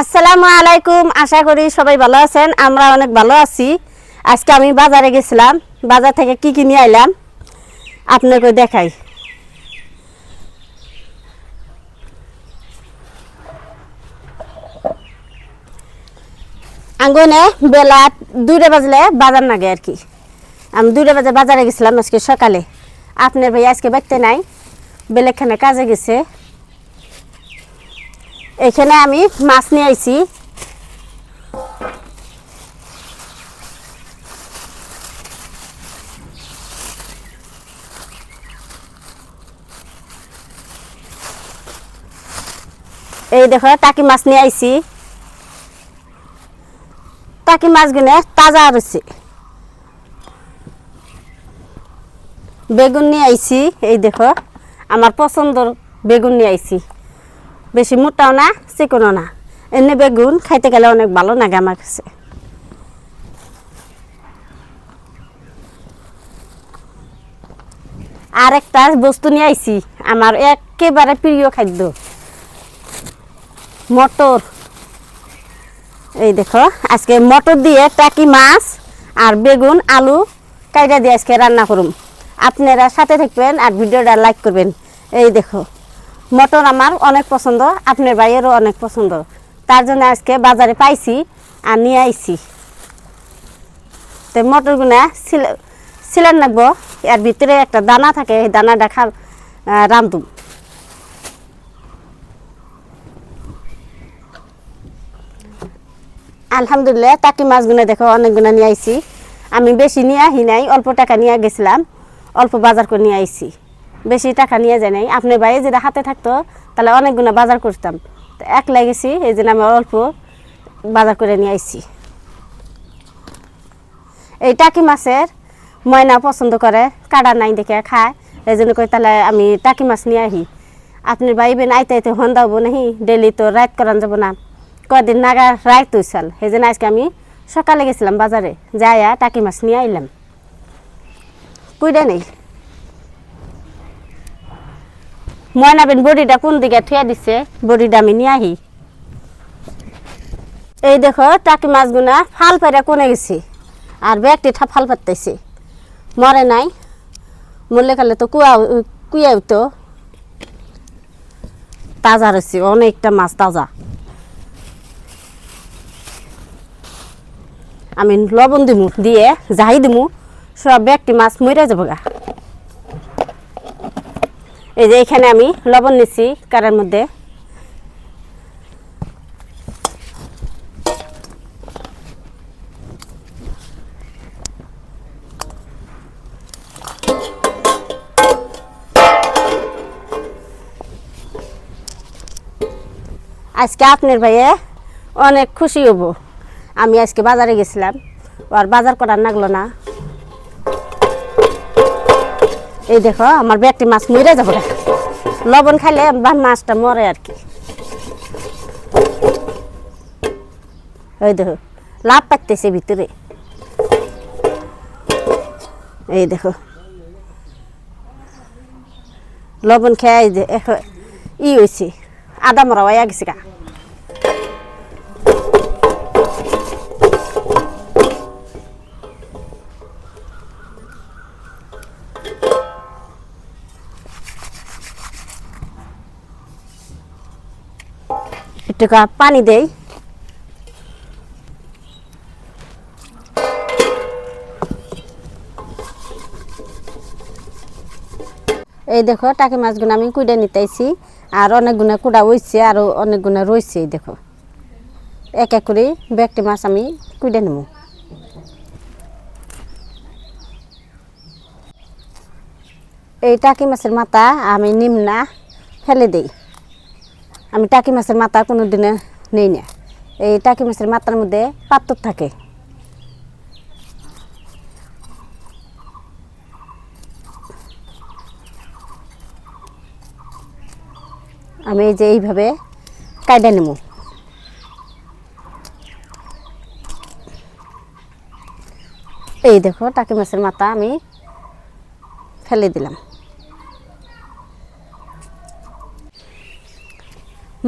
আসসালামু আলাইকুম। আশা করি সবাই ভালো আছেন। আমরা অনেক ভালো আছি। আজকে আমি বাজারে গেছিলাম, বাজার থেকে কি কি নিয়ে আইলাম আপনাকে দেখাই। আঙ্গনে বেলা 2টা বাজলে বাজার নাগে আর কি। আমি 2টা বাজে বাজারে গেছিলাম আজকে সকালে। আপনার ভাই আজকে বাড়তে নাই, বেলেখানে কাজে গেছে। এখানে আমি মাছ নিয়ে আইছি। এই দেখো টাকি মাছ নিয়ে আইছি। টাকি মাছগুলো তাজা রয়েছে। বেগুন নিয়ে আইছি, এই দেখো আমার পছন্দর বেগুন নিয়ে আইছি। বেশি মোটাও না চিকনও না, এমনি বেগুন খাইতে গেলে অনেক ভালো লাগে আমার কাছে। আর একটা বস্তু নিয়ে আইছি, আমার একেবারে প্রিয় খাদ্য মটর। এই দেখো আজকে মটর দিয়ে টাকি মাছ আর বেগুন আলু কাইটা দিয়ে আজকে রান্না করুম। আপনারা সাথে থাকবেন আর ভিডিওটা লাইক করবেন। এই দেখো মটর আমার অনেক পছন্দ, আপনার ভাইয়েরও অনেক পছন্দ, তার জন্য আজকে বাজারে পাইছি আর নিয়ে আইছি। তো মটরগুলো সিলেন রাখবো, এর ভিতরে একটা দানা থাকে, এই দানাটা রান্ধুম। আলহামদুলিল্লাহ টাকি মাছগুলো দেখো অনেকগুলো নিয়ে আইছি। আমি বেশি নিয়ে আহি নাই, অল্প টাকা নিয়ে গেছিলাম, অল্প বাজার করে নিয়ে আইছি, বেশি টাকা নিয়ে যাই নাই। আপনার ভাই যেটা হাতে থাকতো তাহলে অনেকগুলো বাজার করতাম, তো একলা গেছি এই জন্য আমি অল্প বাজার করে নিয়ে আইছি। এই টাকি মাছের ময়না পছন্দ করে, কাটা নাই দেখে খায়, এই জন্য কই তাহলে আমি টাকি মাছ নিয়ে আহি। আপনার ভাই বেন আইতে আইতে হন্দা হবো নাহি, ডেলি তো রাত করান যাবো না, কদিন নাগা রায় তৈসাল। সেই জন্য আজকে আমি সকালে গেছিলাম বাজারে, যাইয়া টাকি মাছ নিয়ে আইলাম। কুইডা নেই ময়না বেন বড়িটা কোন দিকে থুয়া দিছে, বড়িটা আমি নিয়ে আহি। এই দেখো টাকি মাছগুনা ফাল পাইরা কোনে গেছি, আর ব্যাগটি ফাল পাতাইছে, মরে নাই। মরলে খালে তো কুয়া হইতো। তাজা রয়েছে অনেকটা মাছ, তাজা। আমি লবণ দিমু, দিয়ে যাই দিমু সব ব্যাগটি মাছ মরে যাবো গা। এই যে এখানে আমি লবণ নিছি কারের মধ্যে। আজকে আপনার ভাইয়ে অনেক খুশি হবো, আমি আজকে বাজারে গেছিলাম, আর বাজার করার লাগলো না। এই দেখো আমার ব্যাগটি মাছ মরে যাবো, লবণ খাইলে মাছটা মরে আর কি। ওই দেখো লাভ পাইতেছে ভিতরে, এই দেখো লবণ খেয়ে ই হয়েছে, আদা মরা হয়ে গেছে গা। একটু পানি দেই। এই দেখো টাকি মাছগুলো আমি কুইডা নিতেছি, আর অনেকগুলো কুড়া হয়েছে, আরও অনেকগুলো রয়েছে। এই দেখো এক এক করে ব্যাগটি মাছ আমি কুইডা নেব। এই টাকি মাছের মাথা আমি নিম না, ফেলে দেই। আমি টাকি মাছের মাথা কোনো দিনে নেই না। এই টাকি মাছের মাথার মধ্যে পাথর থাকে। আমি এই যে এইভাবে কায়দা নেব। এই দেখো টাকি মাছের মাথা আমি ফেলে দিলাম।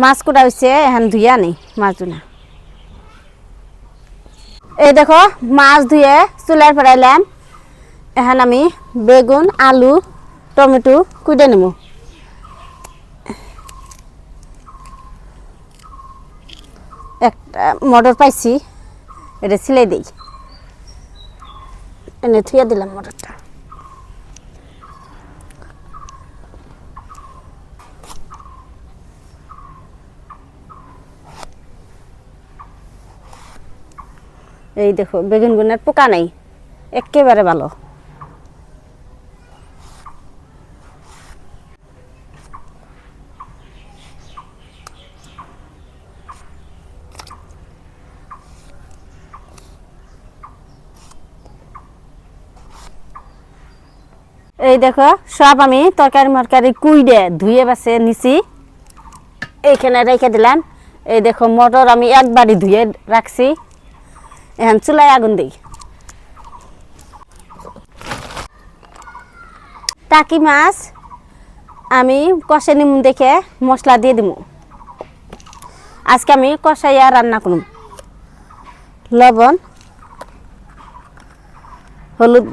মাছ কুটা হয়েছে এখন ধুইয়া নেই মাছ ধুনা। এই দেখো মাছ ধুয়ে চুলায় ফেরাইলাম। এখন আমি বেগুন আলু টমেটো কুটে নেব। একটা মটর পাইছি, এটা সিলাই দিই। এনে থুয়ে দিলাম মটরটা। এই দেখো বেগুন গুনের পোকা নাই, একেবারে ভালো। এই দেখো সব আমি তরকারি মরকারি কুইডে ধুয়ে বাছে নিছি, এইখানে রেখে দিলাম। এই দেখো মটর আমি একবারই ধুয়ে রাখছি। এখন চুলায় আগুন দিই। টাকি মাছ আমি কষে নিম দেখে মশলা দিয়ে দিব। আজকে আমি কষাইয়া রান্না করব। লবণ হলুদ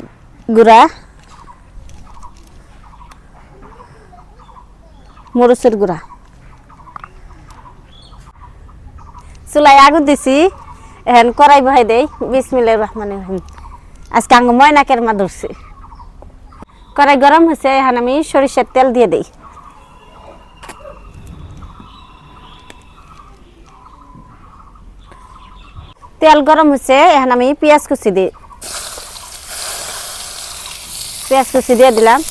গুঁড়া মরিচের গুঁড়া। চুলায় আগুন দিছি, এখন কড়াই বহাই দেই। বিসমিল্লাহির রহমানির রহিম। আজকে আঙ্গ ময়নাকের মা ধরছে। কড়াই গরম হয়েছে, এখন আমি সরিষার তেল দিয়ে দিই। তেল গরম হয়েছে, এখন আমি পেঁয়াজ কুচি দিই। পেঁয়াজ কুচি দিয়ে দিলাম।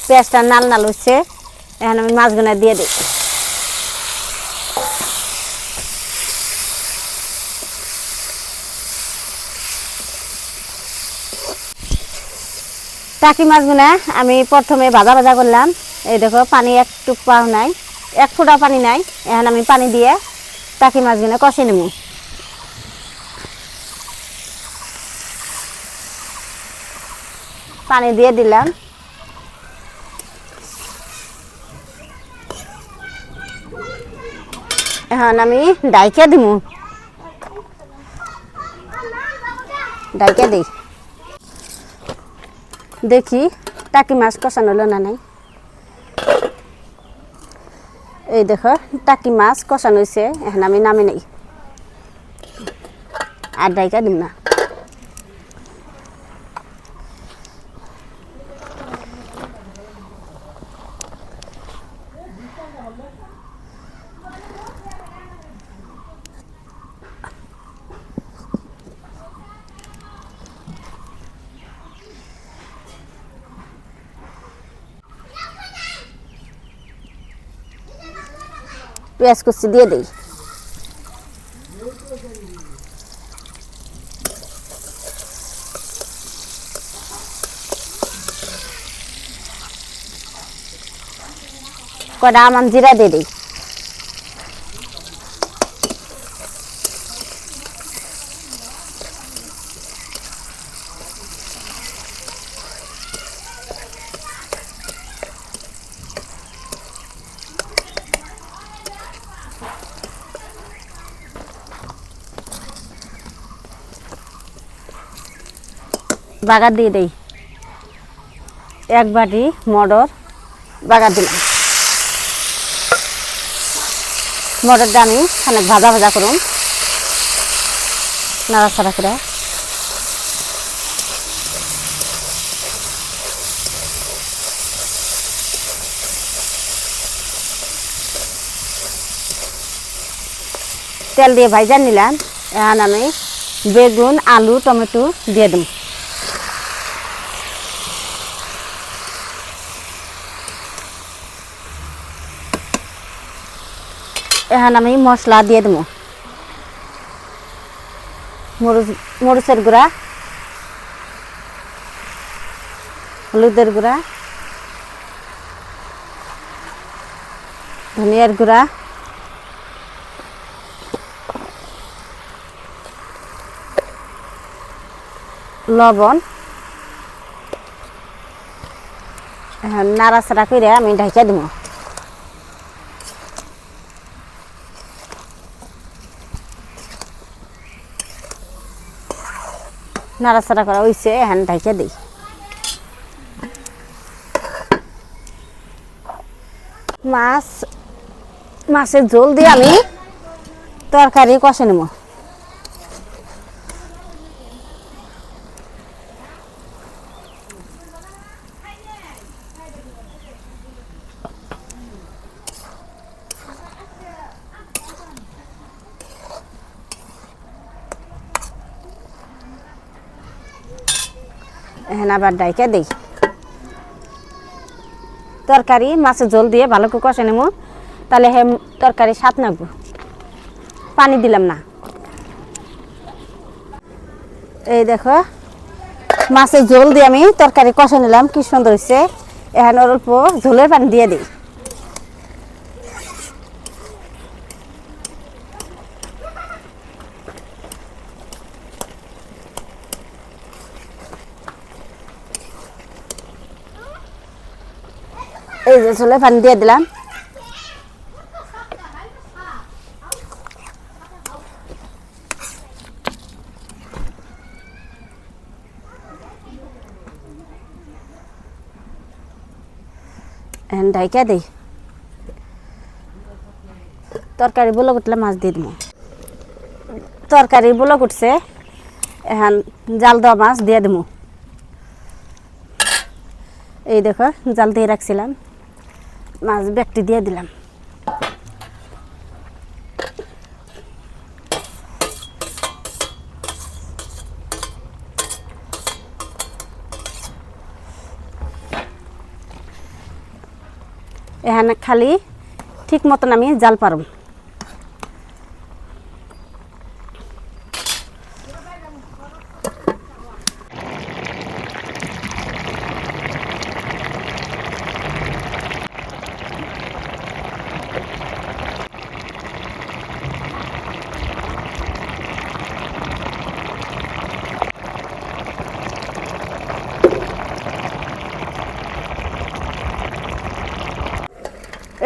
পেঁয়াজটা নাল নাল হচ্ছে, এখন আমি মাছগুলো দিয়ে দিই। টাকি মাছগুলো আমি প্রথমে ভাজা ভাজা করলাম। এই দেখো পানি একটু পাও নাই, এক ফোঁটা পানি নাই। এখন আমি পানি দিয়ে টাকি মাছগুলো কষে নেব। পানি দিয়ে দিলাম। এখন আমি ডাইকে দিব। ডাইকে দিই, দেখি টাকি মাছ কষানো হলো না নাই। এই দেখো টাকি মাছ কষানো হয়েছে, এখন আমি নামে নেই। আর ডাইকা দিব না। পেঁয়াজ কুচি দিয়ে দিই। কটা আমান জিরা দিয়ে দিই। বাগার দিয়ে দেই। এক বাটি মটর বাগার দিলাম। মটরটা আমি অনেক ভাজা ভাজা করুন, নাড়াচাড়া করে। তেল দিয়ে ভাজা নিলাম। এখন আমি বেগুন আলু টমেটো দিয়ে দেব। এখন আমি মশলা দিয়ে দেবো। মরিচের গুঁড়া হলুদের গুঁড়া ধনিয়ার গুঁড়া লবণ। এখন এখন নাড়াচাড়া করে আমি ঢাকা দিব। নাড়াচাড়া করা হয়েছে, এখন ঢাকা দিই। মাছের ঝোল দিয়ে আমি তরকারি কষে নেব। এখন আবার ডাইকা দিই। তরকারি মাছের ঝোল দিয়ে ভালো করে কষে নেব, তাহলে হে তরকারি স্বাদ লাগবে। পানি দিলাম না। এই দেখো মাছের ঝোল দিয়ে আমি তরকারি কষে নিলাম, কি সুন্দর হয়েছে। এখন অল্প ঝোলের পানি দিয়ে দিই। এই যে ঝোলের পানি দিয়ে দিলাম। ঢাকা দিই। তরকারি বলক উঠলে মাছ দিয়ে দিব। তরকারি বলক উঠছে, এখন জাল দেওয়া মাছ দিয়ে দিব। এই দেখো জাল দিয়ে রাখছিলাম, মাছ ব্যক্তি দিয়ে দিলাম। এখানে খালি ঠিক মতন আমি জাল পারম।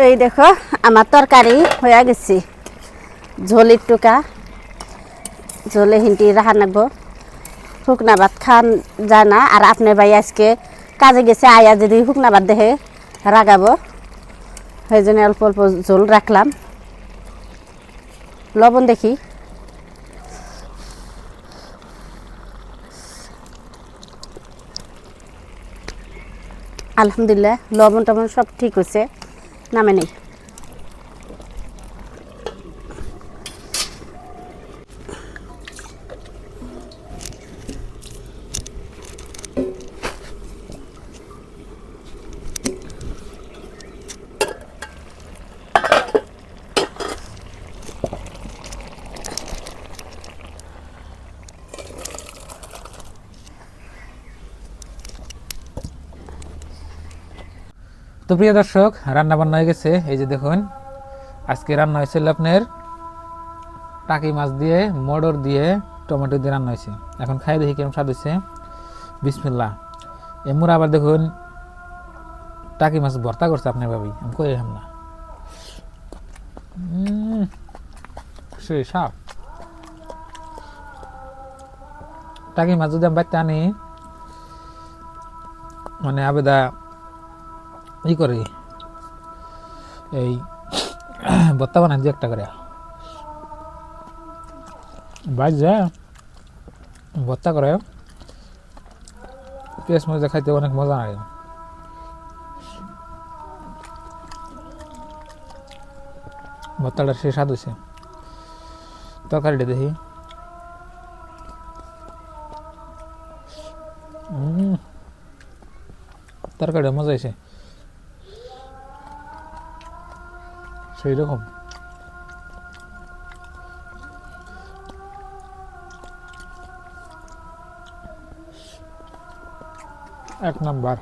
এই দেখো আমার তরকারি হয়ে গেছে। ঝোলের টুকা ঝোলে হিন্টি রাখা নাকবো, শুকনা ভাত খান যায় না। আর আপনার ভাই আজকে কাজে গেছে, আয়া যদি শুকনা ভাত দেখে রাগাবো, সেই জন্য অল্প অল্প ঝোল রাখলাম। লবণ দেখি, আলহামদুলিল্লাহ লবণ টবণ সব ঠিক হয়েছে, নামে নেই। তো প্রিয় দর্শক, রান্না বান্না হয়ে গেছে। এই যে দেখুন, আজকে রান্না হয়েছিল আপনার টাকি মাছ দিয়ে, মটর দিয়ে, টমেটো দিয়ে রান্না হয়েছে। এখন খাই দেখি কেমন স্বাদ হয়েছে। বিসমিল্লাহ। এমুর আবার দেখুন টাকি মাছ ভর্তা করছে আপনার ভাবি, আমি কই না। সেই সাপ টাকি মাছ যদি আমি বাড়িতে আনি, মানে আবেদা ই করে এই ভর্তা বানাই দু একটা করে বাইজা ভর্তা করে, পেঁয়াজ মরিচা খাইতে অনেক মজা লাগে। ভর্তাটা সে স্বাদ হয়েছে। তরকারিটা দেখি, তরকারিটা মজা হয়েছে সেই রকম। এক নাম্বার।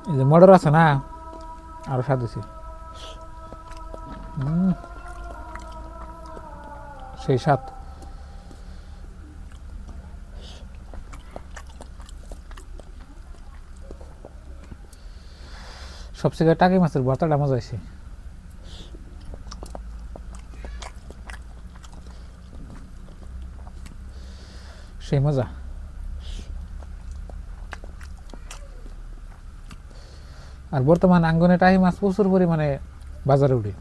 এই যে মটর আছে না, আরো স্বাদ হয়েছে সেই স্বাদ। সবচেয়ে টাকি মাছের ভর্তাটা মজা হয়েছে। সেই মজা। আর বর্তমান আঙ্গনে টাকি মাছ প্রচুর পরিমাণে বাজারে উঠে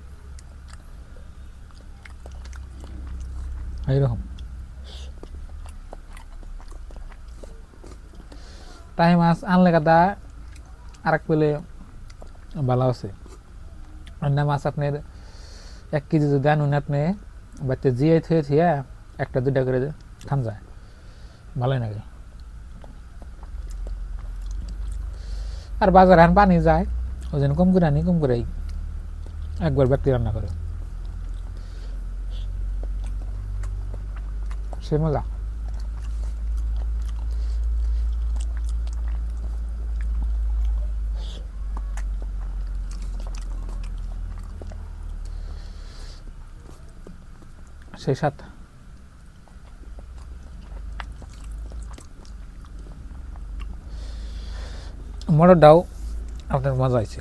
এইরকম। টাকি মাছ আনলে কাদা আর এক পেলে ভালো আছে। অন্য মাছ আপনার 1 কেজি যদি আনুন আপনি বাড়িতে জিয়ে থুয়ে থিয়া 1-2টা করে খান যায়, ভালোই লাগে। আর বাজারে আন পানি যায়, ওই জন্য কম করে আনি, কম করে একবার ব্যক্তি রান্না করে, সে মজা। সেই সাথ মটরটাও আপনার মজা হয়েছে।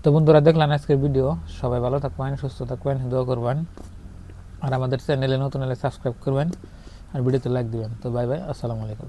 তো বন্ধুরা, দেখলেন আজকের ভিডিও। সবাই ভালো থাকবেন, সুস্থ থাকবেন, দোয়া করবেন। আর আমাদের চ্যানেলে নতুন হলে সাবস্ক্রাইব করবেন আর ভিডিওতে লাইক দিবেন। তো বাই বাই, আসসালামু আলাইকুম।